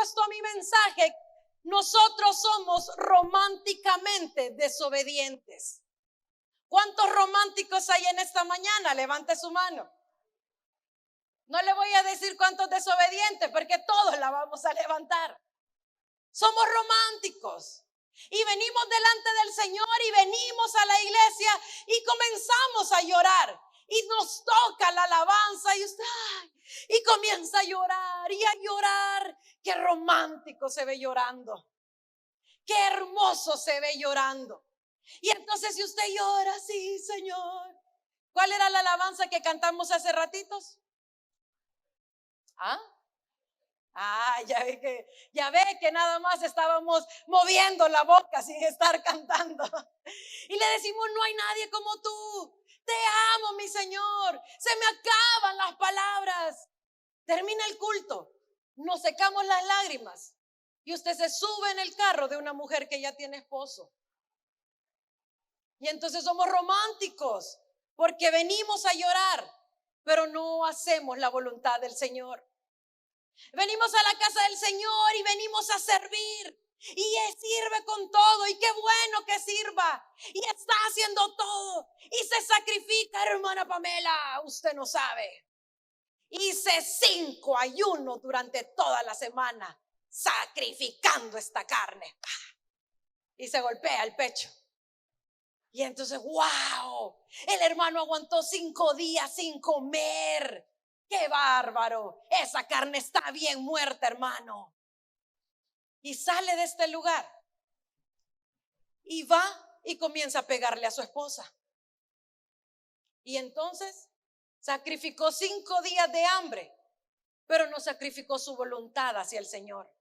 puesto a mi mensaje, nosotros somos románticamente desobedientes. ¿Cuántos románticos hay en esta mañana? Levante su mano. No le voy a decir cuántos desobedientes, porque todos la vamos a levantar. Somos románticos y venimos delante del Señor y venimos a la iglesia y comenzamos a llorar y nos toca la alabanza y usted y comienza a llorar y a llorar. Qué romántico se ve llorando, qué hermoso se ve llorando. Y entonces si usted llora, sí, Señor. ¿Cuál era la alabanza que cantamos hace ratitos? Ya ve que nada más estábamos moviendo la boca sin estar cantando. Y le decimos, no hay nadie como tú. Te amo, mi Señor. Se me acaban las palabras. Termina el culto, nos secamos las lágrimas y usted se sube en el carro de una mujer que ya tiene esposo. Y entonces somos románticos porque venimos a llorar, pero no hacemos la voluntad del Señor. Venimos a la casa del Señor y venimos a servir. Y Él sirve con todo, y qué bueno que sirva, y está haciendo todo, y se sacrifica, hermana Pamela, usted no sabe. Hice 5 ayunos durante toda la semana, sacrificando esta carne, y se golpea el pecho. Y entonces, wow, el hermano aguantó 5 días sin comer. ¡Qué bárbaro! Esa carne está bien muerta, hermano. Y sale de este lugar y va y comienza a pegarle a su esposa. Y entonces sacrificó 5 días de hambre, pero no sacrificó su voluntad hacia el Señor.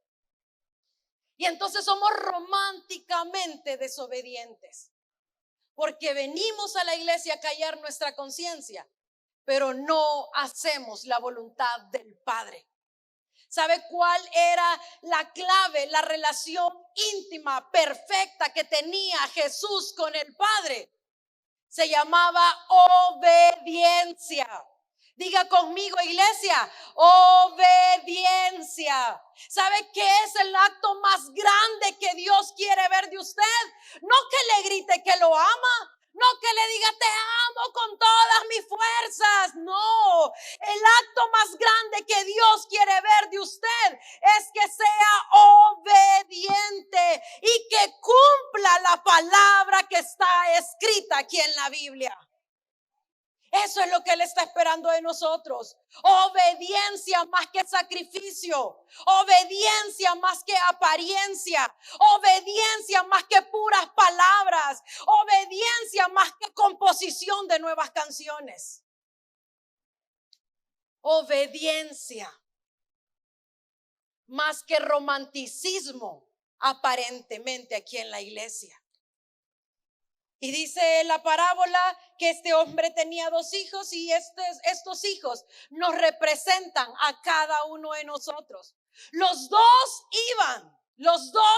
Y entonces somos románticamente desobedientes, porque venimos a la iglesia a callar nuestra conciencia, pero no hacemos la voluntad del Padre. ¿Sabe cuál era la clave, la relación íntima, perfecta que tenía Jesús con el Padre? Se llamaba obediencia. Diga conmigo, iglesia, obediencia. ¿Sabe qué es el acto más grande que Dios quiere ver de usted? No que le grite que lo ama. No que le diga te amo con todas mis fuerzas. No, el acto más grande que Dios quiere ver de usted es que sea obediente y que cumpla la palabra que está escrita aquí en la Biblia. Eso es lo que Él está esperando de nosotros. Obediencia más que sacrificio. Obediencia más que apariencia. Obediencia más que puras palabras. Obediencia más que composición de nuevas canciones. Obediencia más que romanticismo aparentemente aquí en la iglesia. Y dice la parábola que este hombre tenía 2 hijos y estos hijos nos representan a cada uno de nosotros. Los dos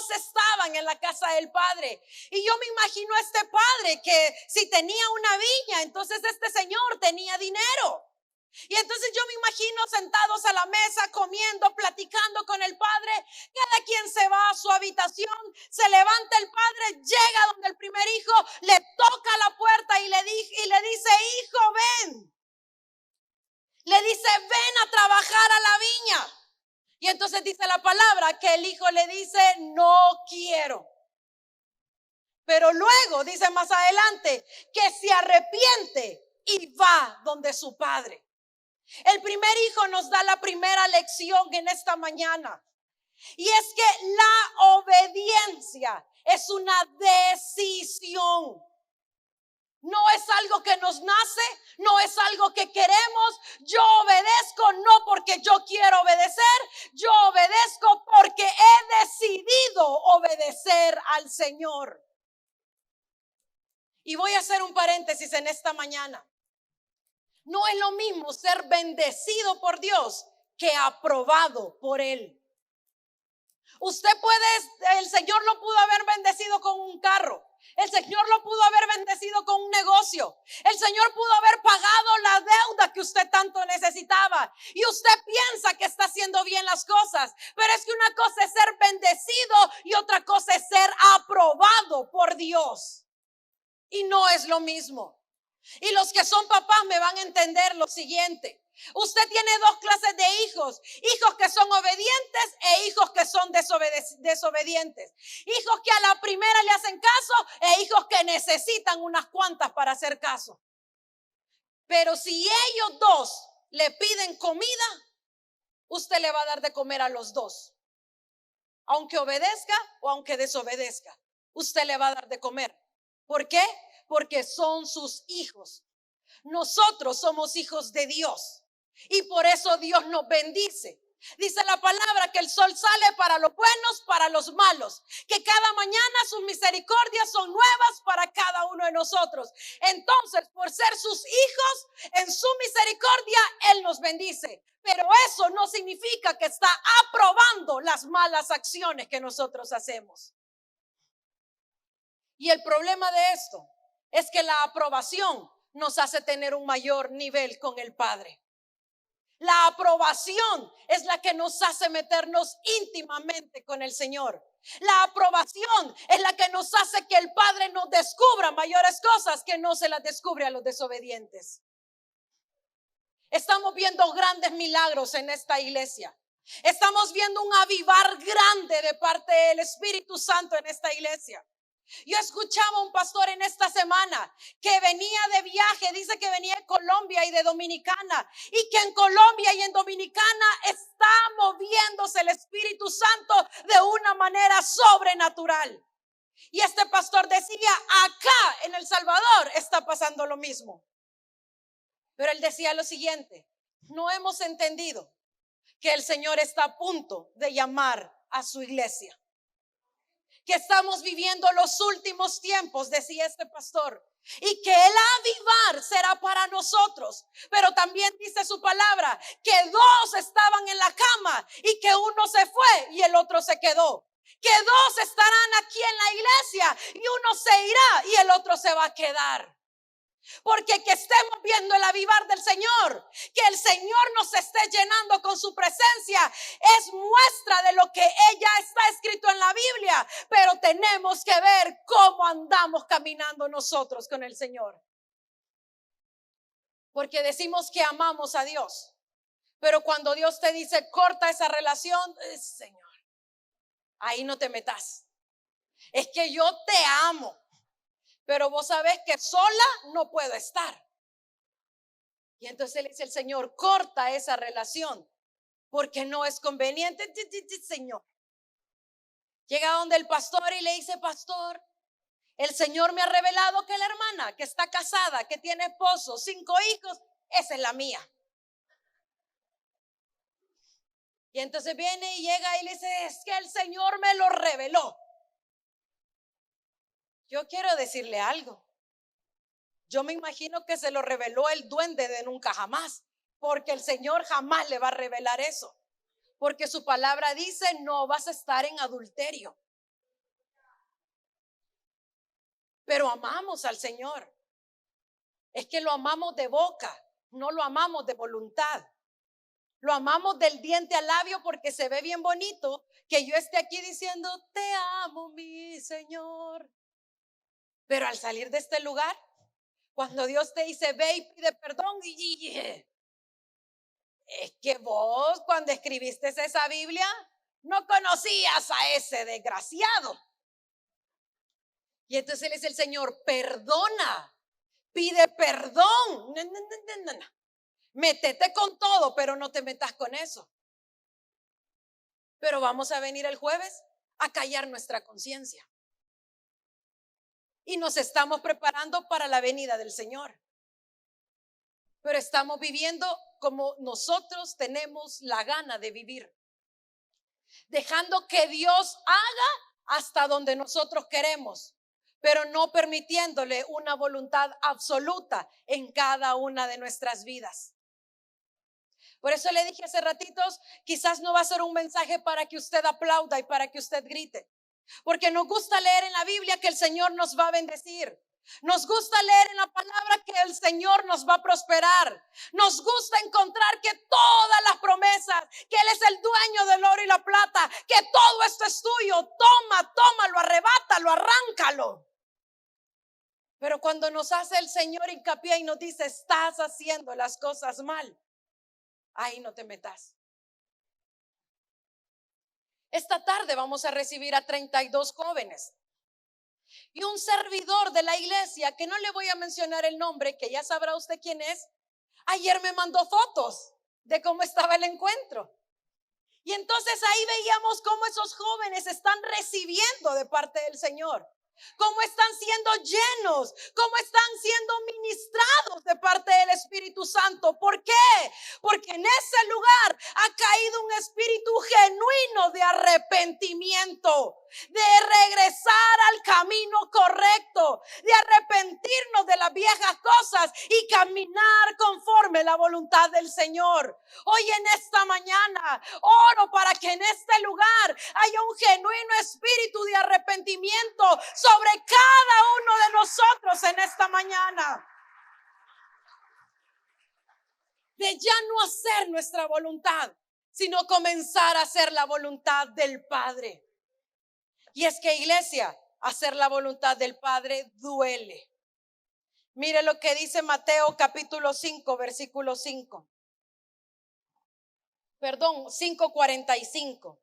estaban en la casa del padre. Y yo me imagino a este padre que si tenía una viña, entonces este señor tenía dinero. Y entonces yo me imagino sentados a la mesa, comiendo, platicando con el padre. Cada quien se va a su habitación, se levanta el padre, llega donde el primer hijo, le toca la puerta y le dice, hijo, ven. Le dice, ven a trabajar a la viña. Y entonces dice la palabra que el hijo le dice, no quiero. Pero luego dice más adelante que se arrepiente y va donde su padre. El primer hijo nos da la primera lección en esta mañana. Y es que la obediencia es una decisión. No es algo que nos nace, no es algo que queremos. Yo obedezco no porque yo quiero obedecer, yo obedezco porque he decidido obedecer al Señor. Y voy a hacer un paréntesis en esta mañana. No es lo mismo ser bendecido por Dios que aprobado por Él. El Señor lo pudo haber bendecido con un carro. El Señor lo pudo haber bendecido con un negocio. El Señor pudo haber pagado la deuda que usted tanto necesitaba. Y usted piensa que está haciendo bien las cosas, pero es que una cosa es ser bendecido y otra cosa es ser aprobado por Dios. Y no es lo mismo. Y los que son papás me van a entender lo siguiente. Usted tiene dos clases de hijos: hijos que son obedientes e hijos que son desobedientes. Hijos que a la primera le hacen caso e hijos que necesitan unas cuantas para hacer caso. Pero si ellos dos le piden comida, usted le va a dar de comer a los dos. Aunque obedezca o aunque desobedezca, usted le va a dar de comer. ¿Por qué? Porque son sus hijos. Nosotros somos hijos de Dios y por eso Dios nos bendice. Dice la palabra que el sol sale para los buenos, para los malos, que cada mañana sus misericordias son nuevas para cada uno de nosotros. Entonces, por ser sus hijos, en su misericordia Él nos bendice. Pero eso no significa que está aprobando las malas acciones que nosotros hacemos. Y el problema de esto es que la aprobación nos hace tener un mayor nivel con el Padre. La aprobación es la que nos hace meternos íntimamente con el Señor. La aprobación es la que nos hace que el Padre nos descubra mayores cosas que no se las descubre a los desobedientes. Estamos viendo grandes milagros en esta iglesia. Estamos viendo un avivar grande de parte del Espíritu Santo en esta iglesia. Yo escuchaba a un pastor en esta semana que venía de viaje, dice que venía de Colombia y de Dominicana, y que en Colombia y en Dominicana está moviéndose el Espíritu Santo de una manera sobrenatural. Y este pastor decía, acá en El Salvador está pasando lo mismo. Pero él decía lo siguiente: no hemos entendido que el Señor está a punto de llamar a su iglesia. Que estamos viviendo los últimos tiempos, decía este pastor, y que el avivar será para nosotros. Pero también dice su palabra que dos estaban en la cama y que uno se fue y el otro se quedó. Que dos estarán aquí en la iglesia y uno se irá y el otro se va a quedar. Porque que estemos viendo el avivar del Señor, que el Señor nos esté llenando con su presencia, es muestra de lo que ya está escrito en la Biblia. Pero tenemos que ver cómo andamos caminando nosotros con el Señor. Porque decimos que amamos a Dios, pero cuando Dios te dice corta esa relación, Señor, ahí no te metas. Es que yo te amo, pero vos sabés que sola no puedo estar. Y entonces le dice el Señor, corta esa relación, porque no es conveniente. Señor, llega donde el pastor y le dice, pastor, el Señor me ha revelado que la hermana que está casada, que tiene esposo, 5 hijos, esa es la mía. Y entonces viene y llega y le dice, es que el Señor me lo reveló. Yo quiero decirle algo. Yo me imagino que se lo reveló el duende de nunca jamás, porque el Señor jamás le va a revelar eso. Porque su palabra dice, no vas a estar en adulterio. Pero amamos al Señor. Es que lo amamos de boca, no lo amamos de voluntad. Lo amamos del diente al labio porque se ve bien bonito que yo esté aquí diciendo, te amo, mi Señor. Pero al salir de este lugar, cuando Dios te dice, ve y pide perdón, es que vos cuando escribiste esa Biblia no conocías a ese desgraciado. Y entonces le dice el Señor, perdona, pide perdón. No. Métete con todo, pero no te metas con eso. Pero vamos a venir el jueves a callar nuestra conciencia. Y nos estamos preparando para la venida del Señor. Pero estamos viviendo como nosotros tenemos la gana de vivir. Dejando que Dios haga hasta donde nosotros queremos, pero no permitiéndole una voluntad absoluta en cada una de nuestras vidas. Por eso le dije hace ratitos, quizás no va a ser un mensaje para que usted aplauda y para que usted grite. Porque nos gusta leer en la Biblia que el Señor nos va a bendecir. Nos gusta leer en la palabra que el Señor nos va a prosperar. Nos gusta encontrar que todas las promesas, que Él es el dueño del oro y la plata, que todo esto es tuyo. Tómalo, arrebátalo, arráncalo. Pero cuando nos hace el Señor hincapié y nos dice, estás haciendo las cosas mal, ahí no te metas. Esta tarde vamos a recibir a 32 jóvenes. Y un servidor de la iglesia, que no le voy a mencionar el nombre, que ya sabrá usted quién es, ayer me mandó fotos de cómo estaba el encuentro. Y entonces ahí veíamos cómo esos jóvenes están recibiendo de parte del Señor. Cómo están siendo llenos, cómo están siendo ministrados de parte del Espíritu Santo. ¿Por qué? Porque en ese lugar ha caído un espíritu genuino de arrepentimiento, de regresar al camino correcto, de arrepentirnos de las viejas cosas y caminar conforme la voluntad del Señor. Hoy en esta mañana oro para que en este lugar haya un genuino espíritu de arrepentimiento sobre cada uno de nosotros en esta mañana. De ya no hacer nuestra voluntad, sino comenzar a hacer la voluntad del Padre. Y es que, iglesia, hacer la voluntad del Padre duele. Mire lo que dice Mateo capítulo 5, versículo 5. Perdón, 5:45.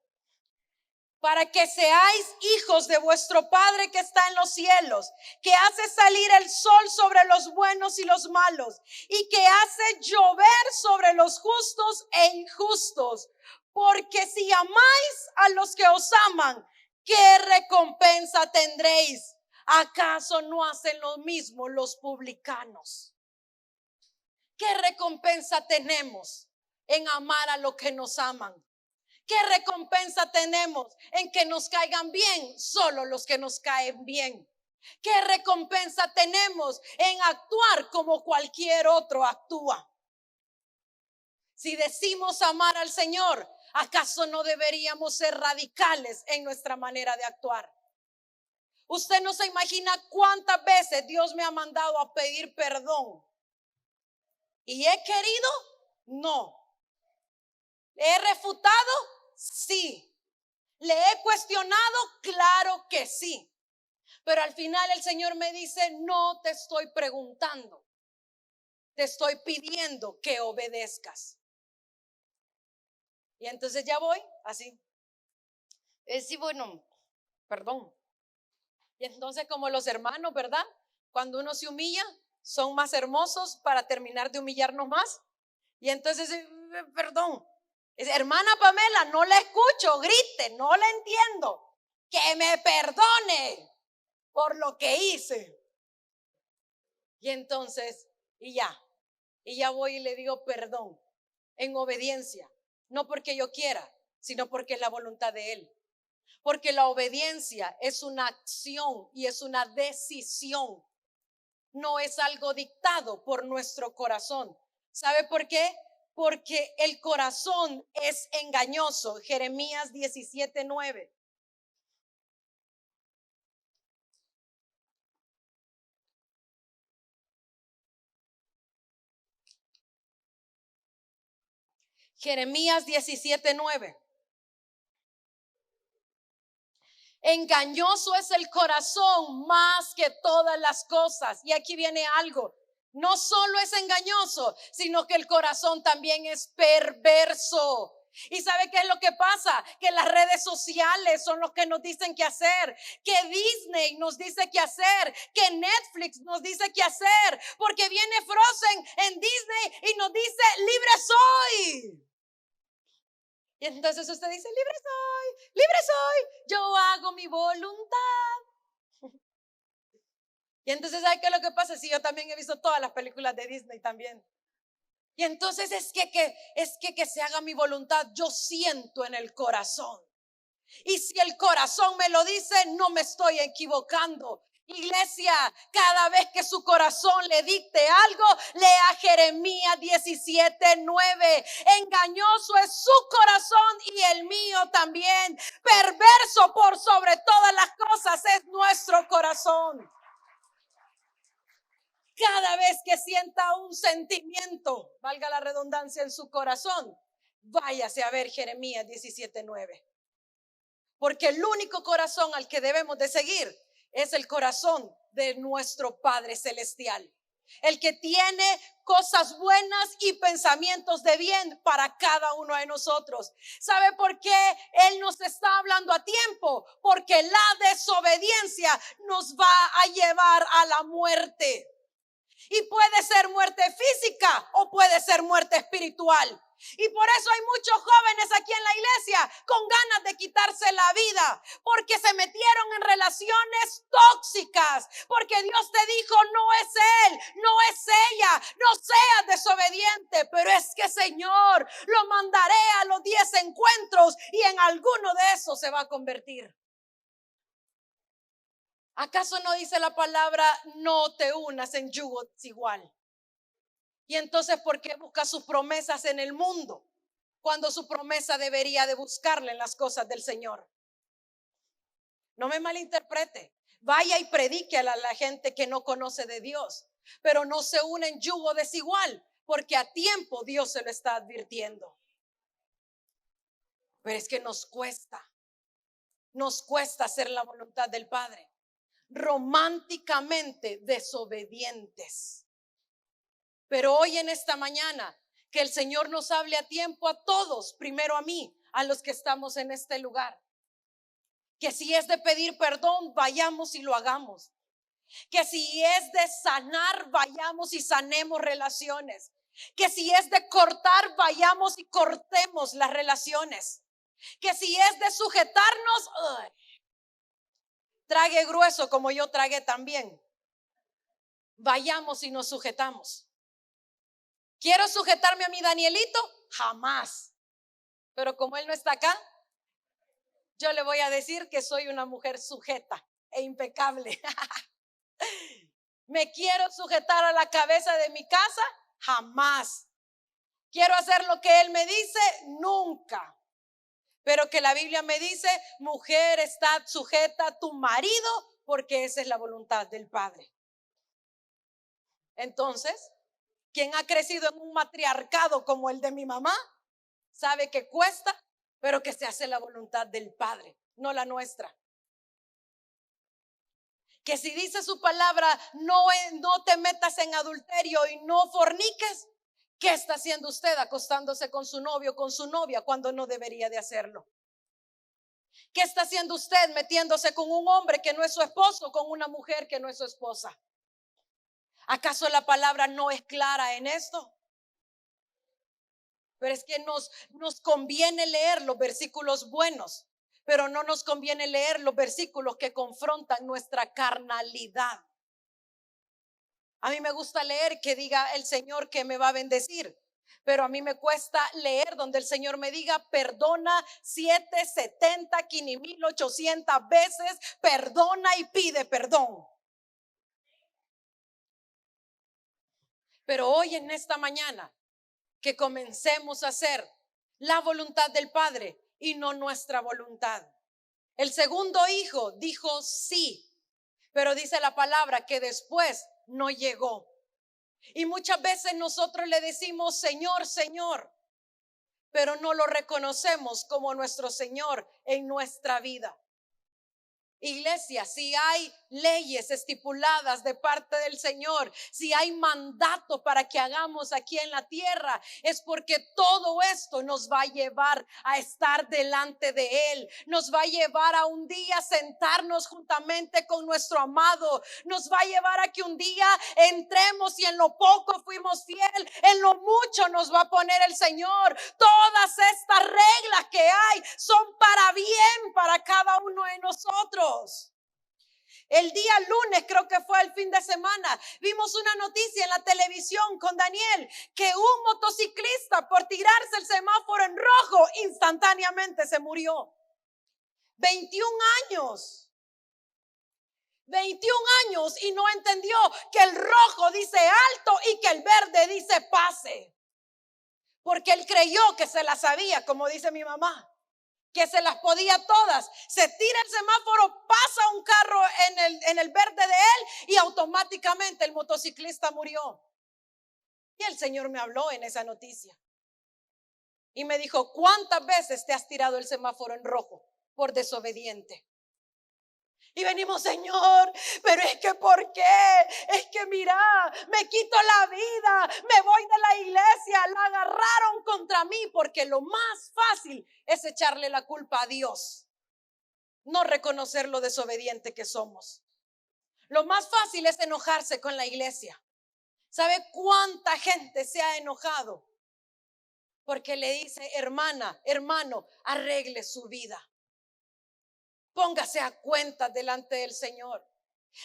Para que seáis hijos de vuestro Padre que está en los cielos, que hace salir el sol sobre los buenos y los malos, y que hace llover sobre los justos e injustos. Porque si amáis a los que os aman, ¿qué recompensa tendréis? ¿Acaso no hacen lo mismo los publicanos? ¿Qué recompensa tenemos en amar a los que nos aman? ¿Qué recompensa tenemos en que nos caigan bien solo los que nos caen bien? ¿Qué recompensa tenemos en actuar como cualquier otro actúa? Si decimos amar al Señor, ¿acaso no deberíamos ser radicales en nuestra manera de actuar? Usted no se imagina cuántas veces Dios me ha mandado a pedir perdón. ¿Y he querido? No. ¿Le he refutado? Sí. ¿Le he cuestionado? Claro que sí. Pero al final el Señor me dice, no te estoy preguntando, te estoy pidiendo que obedezcas. Y entonces ya voy así. Sí, bueno, perdón. Y entonces como los hermanos, ¿verdad? Cuando uno se humilla, son más hermosos para terminar de humillarnos más. Y entonces, perdón. Hermana Pamela, no la escucho, grite, no la entiendo. Que me perdone por lo que hice. Y entonces, y ya voy y le digo perdón en obediencia. No porque yo quiera, sino porque es la voluntad de Él. Porque la obediencia es una acción y es una decisión. No es algo dictado por nuestro corazón. ¿Sabe por qué? Porque el corazón es engañoso. Jeremías 17:9. Jeremías 17:9. Engañoso es el corazón más que todas las cosas. Y aquí viene algo. No solo es engañoso, sino que el corazón también es perverso. ¿Y sabe qué es lo que pasa? Que las redes sociales son los que nos dicen qué hacer, que Disney nos dice qué hacer, que Netflix nos dice qué hacer, porque viene Frozen en Disney y nos dice libre soy. Y entonces usted dice, libre soy, yo hago mi voluntad. Y entonces, ¿sabe qué es lo que pasa? Sí, yo también he visto todas las películas de Disney también. Y entonces es que se haga mi voluntad, yo siento en el corazón. Y si el corazón me lo dice, no me estoy equivocando. Iglesia, cada vez que su corazón le dicte algo, lea Jeremías 17:9. Engañoso es su corazón y el mío también. Perverso por sobre todas las cosas es nuestro corazón. cada vez que sienta un sentimiento, valga la redundancia, en su corazón, váyase a ver Jeremías 17:9. Porque el único corazón al que debemos de seguir es el corazón de nuestro Padre Celestial. El que tiene cosas buenas y pensamientos de bien para cada uno de nosotros. ¿Sabe por qué Él nos está hablando a tiempo? Porque la desobediencia nos va a llevar a la muerte. Y puede ser muerte física o puede ser muerte espiritual. Y por eso hay muchos jóvenes aquí en la iglesia con ganas de quitarse la vida, porque se metieron en relaciones tóxicas, porque Dios te dijo, no es él, no es ella, no seas desobediente, pero es que Señor, lo mandaré a los 10 encuentros y en alguno de esos se va a convertir. ¿Acaso no dice la palabra, no te unas en yugo desigual? Y entonces, ¿por qué busca sus promesas en el mundo cuando su promesa debería de buscarle en las cosas del Señor? No me malinterprete. Vaya y predique a la gente que no conoce de Dios, pero no se une en yugo desigual, porque a tiempo Dios se lo está advirtiendo. Pero es que nos cuesta hacer la voluntad del Padre. Románticamente desobedientes. Pero hoy en esta mañana, que el Señor nos hable a tiempo a todos, primero a mí, a los que estamos en este lugar. Que si es de pedir perdón, vayamos y lo hagamos. Que si es de sanar, vayamos y sanemos relaciones. Que si es de cortar, vayamos y cortemos las relaciones. Que si es de sujetarnos, trague grueso como yo tragué también. Vayamos y nos sujetamos. ¿Quiero sujetarme a mi Danielito? Jamás. Pero como él no está acá, yo le voy a decir que soy una mujer sujeta e impecable. ¿Me quiero sujetar a la cabeza de mi casa? Jamás. ¿Quiero hacer lo que él me dice? Nunca. Pero que la Biblia me dice, mujer, está sujeta a tu marido, porque esa es la voluntad del Padre. Entonces, quien ha crecido en un matriarcado como el de mi mamá, sabe que cuesta, pero que se hace la voluntad del Padre, no la nuestra. Que si dice su palabra, no te metas en adulterio y no forniques, ¿qué está haciendo usted acostándose con su novio o con su novia cuando no debería de hacerlo? ¿Qué está haciendo usted metiéndose con un hombre que no es su esposo, con una mujer que no es su esposa? ¿Acaso la palabra no es clara en esto? Pero es que nos conviene leer los versículos buenos, pero no nos conviene leer los versículos que confrontan nuestra carnalidad. A mí me gusta leer que diga el Señor que me va a bendecir, pero a mí me cuesta leer donde el Señor me diga perdona 7, 70, 15,800 veces, perdona y pide perdón. Pero hoy en esta mañana que comencemos a hacer la voluntad del Padre y no nuestra voluntad. El segundo hijo dijo sí, pero dice la palabra que después no llegó. Y muchas veces nosotros le decimos Señor, Señor, pero no lo reconocemos como nuestro Señor en nuestra vida. Iglesia, si hay leyes estipuladas de parte del Señor, si hay mandato para que hagamos aquí en la tierra, es porque todo esto nos va a llevar a estar delante de Él, nos va a llevar a un día sentarnos juntamente con nuestro amado, nos va a llevar a que un día entremos y en lo poco fuimos fiel, en lo mucho nos va a poner el Señor. Todas estas reglas que hay son para bien para cada uno de nosotros. El día lunes, creo que fue el fin de semana, vimos una noticia en la televisión con Daniel, que un motociclista por tirarse el semáforo en rojo instantáneamente se murió. 21 años. 21 años y no entendió que el rojo dice alto y que el verde dice pase. Porque él creyó que se la sabía, como dice mi mamá. que se las podía todas. Se tira el semáforo, pasa un carro en el verde de él y automáticamente el motociclista murió. Y el Señor me habló en esa noticia y me dijo: ¿cuántas veces te has tirado el semáforo en rojo por desobediente? Y venimos: Señor, pero es que ¿por qué? Es que mira, me quito la vida, me voy de la iglesia, la agarraron contra mí. Porque lo más fácil es echarle la culpa a Dios, no reconocer lo desobediente que somos. Lo más fácil es enojarse con la iglesia. ¿Sabe cuánta gente se ha enojado? Porque le dice: hermana, hermano, arregle su vida. Póngase a cuentas delante del Señor.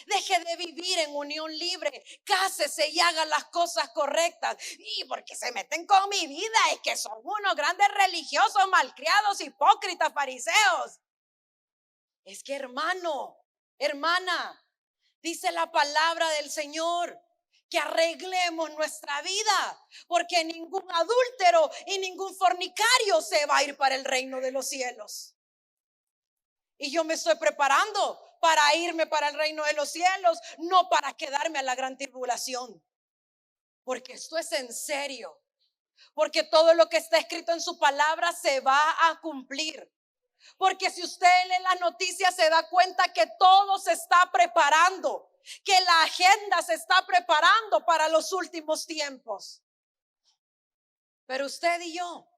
Deje de vivir en unión libre. Cásese y haga las cosas correctas. Y porque se meten con mi vida, es que son unos grandes religiosos, malcriados, hipócritas, fariseos. Es que, hermano, hermana, dice la palabra del Señor que arreglemos nuestra vida, porque ningún adúltero y ningún fornicario se va a ir para el reino de los cielos. Y yo me estoy preparando para irme para el reino de los cielos, no para quedarme a la gran tribulación. Porque esto es en serio. Porque todo lo que está escrito en su palabra se va a cumplir. Porque si usted lee las noticias se da cuenta que todo se está preparando, que la agenda se está preparando para los últimos tiempos. Pero usted y yo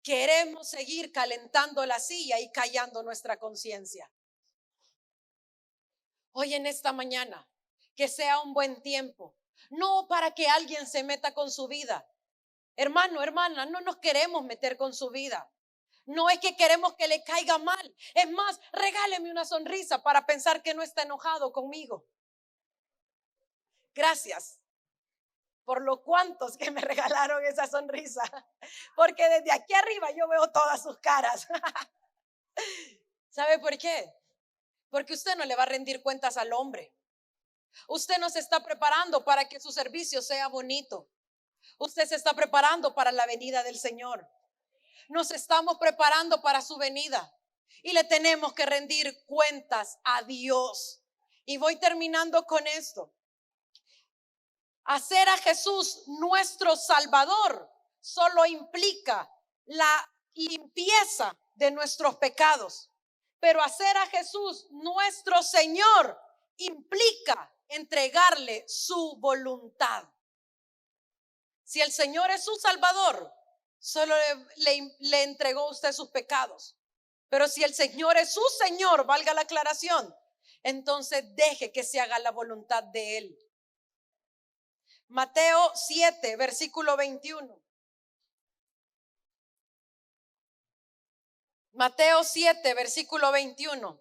queremos seguir calentando la silla y callando nuestra conciencia. Hoy en esta mañana, que sea un buen tiempo, no para que alguien se meta con su vida. Hermano, hermana, no nos queremos meter con su vida. No es que queremos que le caiga mal. Es más, regáleme una sonrisa para pensar que no está enojado conmigo. Gracias por lo cuantos que me regalaron esa sonrisa, porque desde aquí arriba yo veo todas sus caras. ¿Sabe por qué? Porque usted no le va a rendir cuentas al hombre. Usted no se está preparando para que su servicio sea bonito. Usted se está preparando para la venida del Señor. Nos estamos preparando para su venida y le tenemos que rendir cuentas a Dios. Y voy terminando con esto. Hacer a Jesús nuestro Salvador solo implica la limpieza de nuestros pecados. Pero hacer a Jesús nuestro Señor implica entregarle su voluntad. Si el Señor es su Salvador, solo le entregó a usted sus pecados. Pero si el Señor es su Señor, valga la aclaración, entonces deje que se haga la voluntad de Él. Mateo 7, versículo 21. Mateo 7, versículo 21.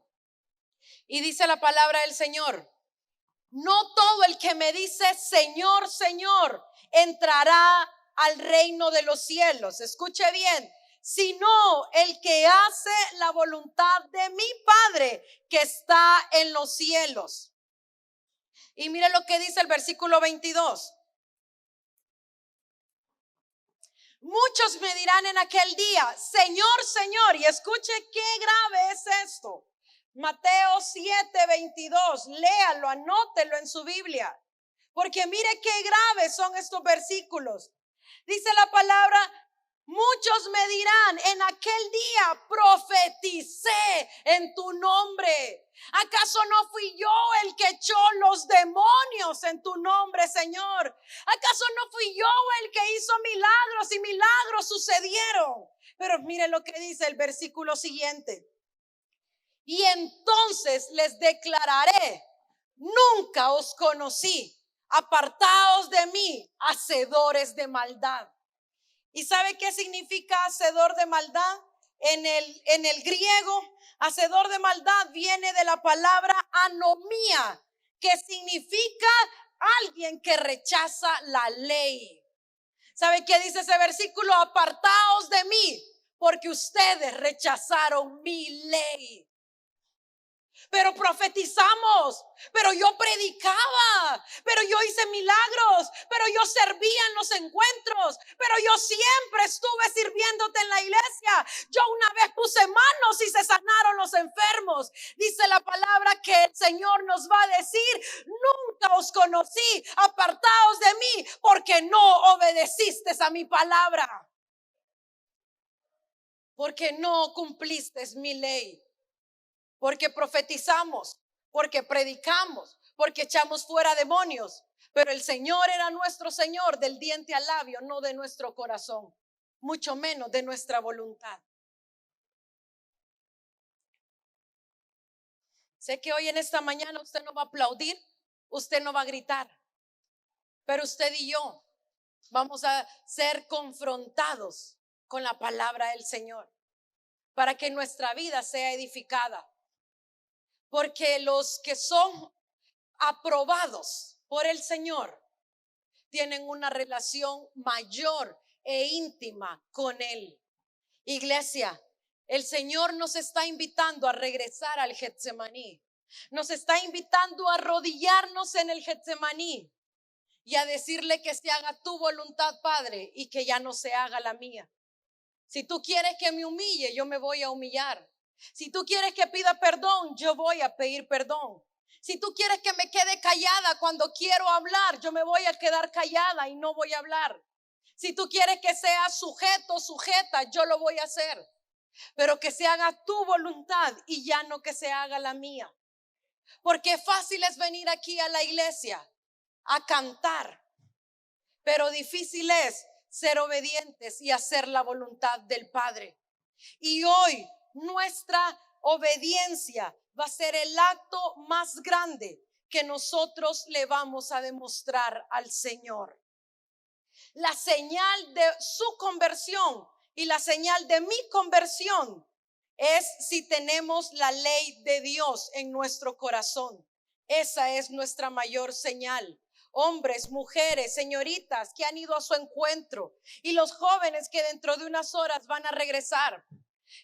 Y dice la palabra del Señor: no todo el que me dice Señor, Señor, entrará al reino de los cielos. Escuche bien, sino el que hace la voluntad de mi Padre que está en los cielos. Y mire lo que dice el versículo 22. Muchos me dirán en aquel día, Señor, Señor, y escuche qué grave es esto. Mateo 7, 22, léalo, anótelo en su Biblia, porque mire qué graves son estos versículos. Dice la palabra: muchos me dirán en aquel día, profeticé en tu nombre. ¿Acaso no fui yo el que echó los demonios en tu nombre, Señor? ¿Acaso no fui yo el que hizo milagros y milagros sucedieron? Pero mire lo que dice el versículo siguiente. Y entonces les declararé: nunca os conocí, apartaos de mí, hacedores de maldad. ¿Y sabe qué significa hacedor de maldad? En el griego, hacedor de maldad viene de la palabra anomía, que significa alguien que rechaza la ley. ¿Sabe qué dice ese versículo? Apartaos de mí, porque ustedes rechazaron mi ley. pero profetizamos, pero yo predicaba, pero yo hice milagros, pero yo servía en los encuentros, pero yo siempre estuve sirviéndote en la iglesia. Yo una vez puse manos y se sanaron los enfermos. Dice la palabra que el Señor nos va a decir: nunca os conocí, apartaos de mí, porque no obedeciste a mi palabra, porque no cumpliste mi ley. Porque profetizamos, porque predicamos, porque echamos fuera demonios. Pero el Señor era nuestro Señor del diente al labio, no de nuestro corazón, mucho menos de nuestra voluntad. Sé que hoy en esta mañana usted no va a aplaudir, usted no va a gritar, pero usted y yo vamos a ser confrontados con la palabra del Señor para que nuestra vida sea edificada. Porque los que son aprobados por el Señor tienen una relación mayor e íntima con Él. Iglesia, el Señor nos está invitando a regresar al Getsemaní. Nos está invitando a arrodillarnos en el Getsemaní y a decirle que se haga tu voluntad, Padre, y que ya no se haga la mía. Si tú quieres que me humille, yo me voy a humillar. Si tú quieres que pida perdón, yo voy a pedir perdón. Si tú quieres que me quede callada cuando quiero hablar, yo me voy a quedar callada y no voy a hablar. Si tú quieres que sea sujeto, sujeta, yo lo voy a hacer. Pero que se haga tu voluntad y ya no que se haga la mía. Porque fácil es venir aquí a la iglesia a cantar, pero difícil es ser obedientes y hacer la voluntad del Padre. Y hoy nuestra obediencia va a ser el acto más grande que nosotros le vamos a demostrar al Señor. La señal de su conversión y la señal de mi conversión es si tenemos la ley de Dios en nuestro corazón. Esa es nuestra mayor señal. Hombres, mujeres, señoritas que han ido a su encuentro y los jóvenes que dentro de unas horas van a regresar.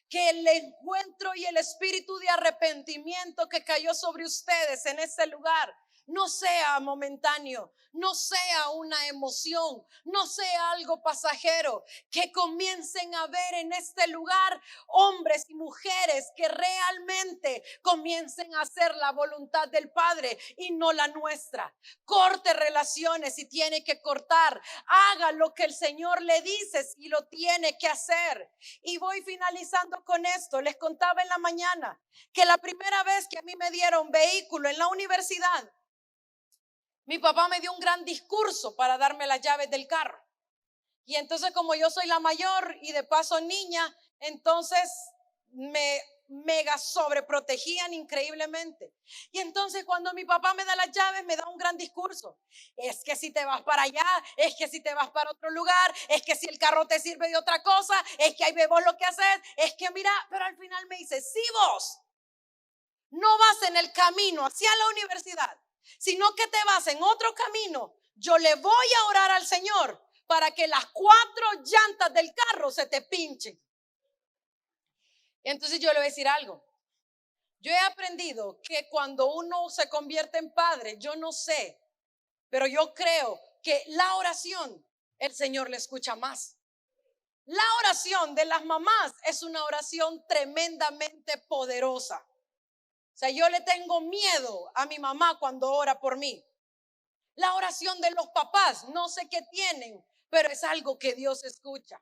Que el encuentro y el espíritu de arrepentimiento que cayó sobre ustedes en este lugar no sea momentáneo, no sea una emoción, no sea algo pasajero. Que comiencen a ver en este lugar hombres y mujeres que realmente comiencen a hacer la voluntad del Padre y no la nuestra. Corte relaciones si tiene que cortar, haga lo que el Señor le dice si lo tiene que hacer. Y voy finalizando con esto. Les contaba en la mañana que la primera vez que a mí me dieron vehículo en la universidad, mi papá me dio un gran discurso para darme las llaves del carro. Y entonces, como yo soy la mayor y de paso niña, entonces me mega sobreprotegían increíblemente. Y entonces cuando mi papá me da las llaves, me da un gran discurso. Es que si te vas para allá, es que si te vas para otro lugar, es que si el carro te sirve de otra cosa, es que ahí ve vos lo que haces, es que mira, pero al final me dice: si vos no vas en el camino hacia la universidad, sino que te vas en otro camino, yo le voy a orar al Señor para que las 4 llantas del carro se te pinchen. Entonces yo le voy a decir algo. Yo he aprendido que cuando uno se convierte en padre, yo no sé, pero yo creo que la oración, el Señor le escucha más. La oración de las mamás es una oración tremendamente poderosa. O sea, yo le tengo miedo a mi mamá cuando ora por mí. La oración de los papás, no sé qué tienen, pero es algo que Dios escucha.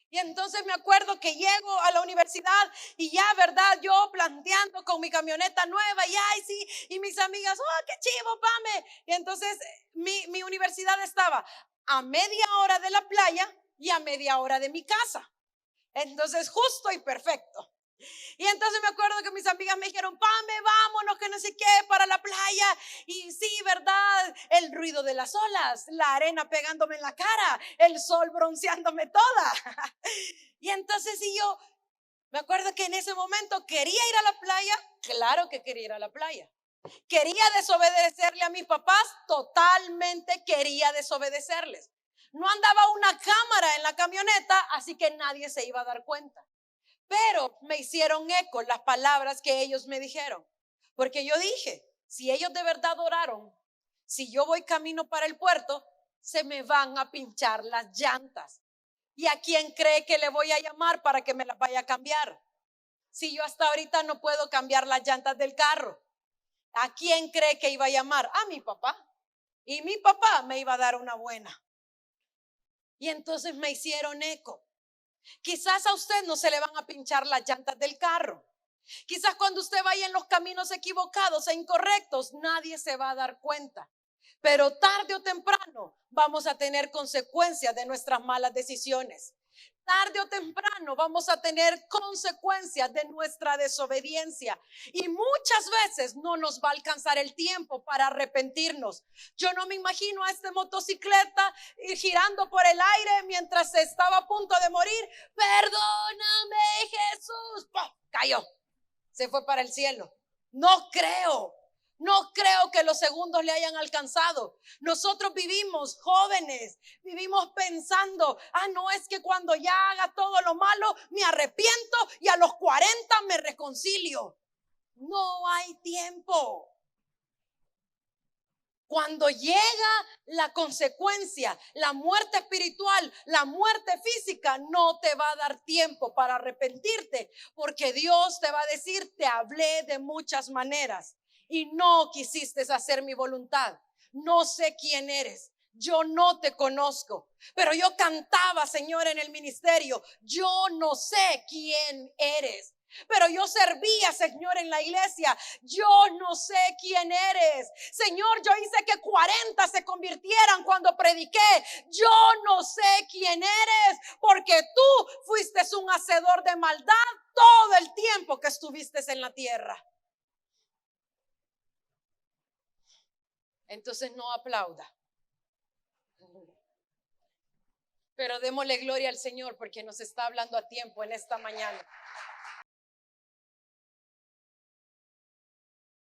Y entonces me acuerdo que llego a la universidad y ya, ¿verdad? Yo planteando con mi camioneta nueva y ay, sí, y mis amigas: oh, qué chivo, Pame. Y entonces mi universidad estaba a media hora de la playa y a media hora de mi casa. Entonces, justo y perfecto. Y entonces me acuerdo que mis amigas me dijeron: Pame, vámonos, que no sé qué, para la playa. Y sí, ¿verdad? El ruido de las olas, la arena pegándome en la cara, el sol bronceándome toda. Y entonces yo me acuerdo que en ese momento quería ir a la playa. Claro que quería ir a la playa. Quería desobedecerle a mis papás, totalmente quería desobedecerles. No andaba una cámara en la camioneta, así que nadie se iba a dar cuenta. Pero me hicieron eco las palabras que ellos me dijeron. Porque yo dije, si ellos de verdad oraron, si yo voy camino para el puerto, se me van a pinchar las llantas. ¿Y a quién cree que le voy a llamar para que me las vaya a cambiar? Si yo hasta ahorita no puedo cambiar las llantas del carro, ¿a quién cree que iba a llamar? A mi papá. Y mi papá me iba a dar una buena. Y entonces me hicieron eco. Quizás a usted no se le van a pinchar las llantas del carro. Quizás cuando usted vaya en los caminos equivocados e incorrectos, nadie se va a dar cuenta. Pero tarde o temprano vamos a tener consecuencias de nuestras malas decisiones. Tarde o temprano vamos a tener consecuencias de nuestra desobediencia. Y muchas veces no nos va a alcanzar el tiempo para arrepentirnos. Yo no me imagino a este motocicleta girando por el aire mientras estaba a punto de morir. Perdóname, Jesús. ¡Pum! Cayó. Se fue para el cielo. No creo. No creo que los segundos le hayan alcanzado. Nosotros vivimos jóvenes, vivimos pensando, no, es que cuando ya haga todo lo malo me arrepiento y a los 40 me reconcilio. No hay tiempo. Cuando llega la consecuencia, la muerte espiritual, la muerte física, no te va a dar tiempo para arrepentirte, porque Dios te va a decir, te hablé de muchas maneras y no quisiste hacer mi voluntad. No sé quién eres. Yo no te conozco, pero yo cantaba, Señor, en el ministerio. Yo no sé quién eres. Pero yo servía, Señor, en la iglesia. Yo no sé quién eres. Señor, yo hice que 40 se convirtieran cuando prediqué. Yo no sé quién eres, porque tú fuiste un hacedor de maldad todo el tiempo que estuviste en la tierra. Entonces no aplauda, pero démosle gloria al Señor porque nos está hablando a tiempo en esta mañana.